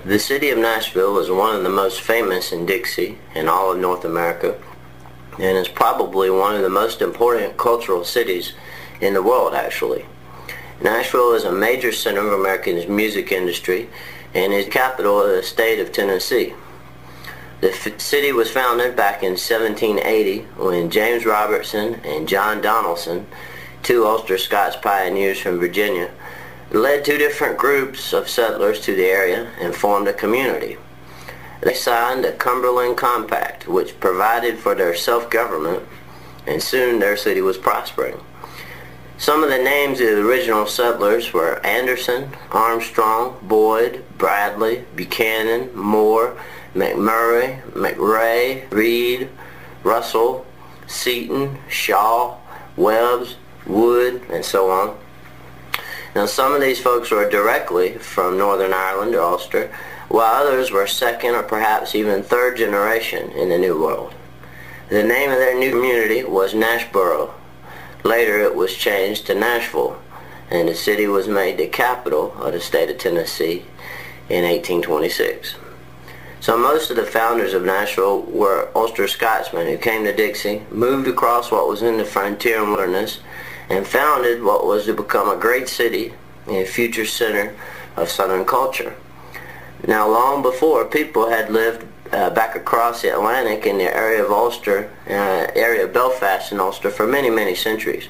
The city of Nashville is one of the most famous in Dixie in all of North America, and is probably one of the most important cultural cities in the world, actually. Nashville is a major center of America's music industry and is the capital of the state of Tennessee. The city was founded back in 1780 when James Robertson and John Donaldson, two Ulster Scots pioneers from Virginia, led two different groups of settlers to the area and formed a community. They signed the Cumberland Compact, which provided for their self-government, and soon their city was prospering. Some of the names of the original settlers were Anderson, Armstrong, Boyd, Bradley, Buchanan, Moore, McMurray, McRae, Reed, Russell, Seaton, Shaw, Webbs, Wood, and so on. Now, some of these folks were directly from Northern Ireland or Ulster, while others were second or perhaps even third generation in the New World. The name of their new community was Nashboro. Later it was changed to Nashville, and the city was made the capital of the state of Tennessee in 1826. So most of the founders of Nashville were Ulster Scotsmen who came to Dixie, moved across what was in the frontier and wilderness, and founded what was to become a great city and a future center of Southern culture. Now, long before, people had lived back across the Atlantic in the area of Ulster, area of Belfast and Ulster for many, many centuries.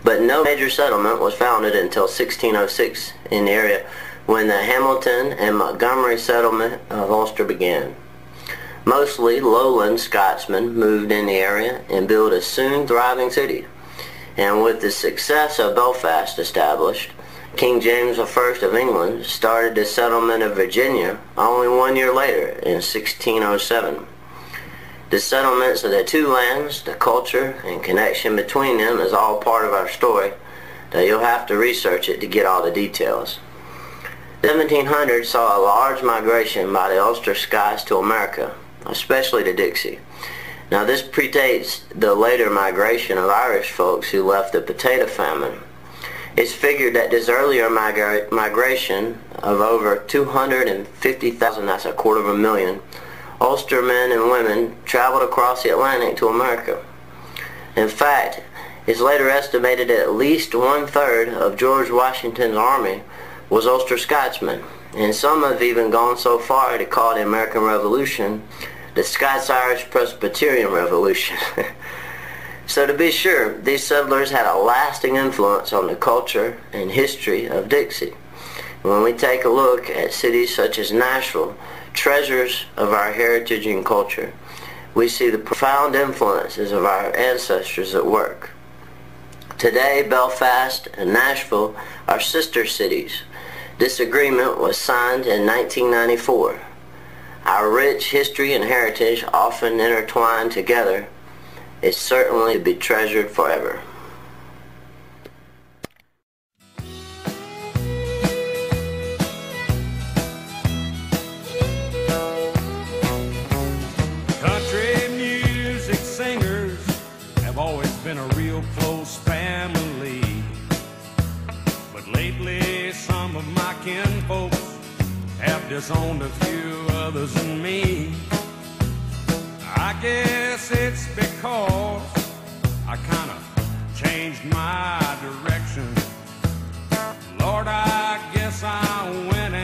But no major settlement was founded until 1606 in the area, when the Hamilton and Montgomery settlement of Ulster began. Mostly lowland Scotsmen moved in the area and built a soon thriving city. And with the success of Belfast established, King James I of England started the settlement of Virginia only 1 year later in 1607. The settlements of the two lands, the culture and connection between them is all part of our story, though you'll have to research it to get all the details. The 1700s saw a large migration by the Ulster Scots to America, especially to Dixie. Now, this predates the later migration of Irish folks who left the potato famine. It's figured that this earlier migration of over 250,000, that's 250,000, Ulster men and women traveled across the Atlantic to America. In fact, it's later estimated that at least 1/3 of George Washington's army was Ulster Scotsmen, and some have even gone so far to call the American Revolution the Scots-Irish Presbyterian Revolution. So to be sure, these settlers had a lasting influence on the culture and history of Dixie. When we take a look at cities such as Nashville, treasures of our heritage and culture, we see the profound influences of our ancestors at work. Today, Belfast and Nashville are sister cities. This agreement was signed in 1994. Our rich history and heritage, often intertwined together, is certainly to be treasured forever. Country music singers have always been a real close family, but lately some of my kinfolks have disowned a few others than me. I guess it's because I kind of changed my direction. Lord, I guess I went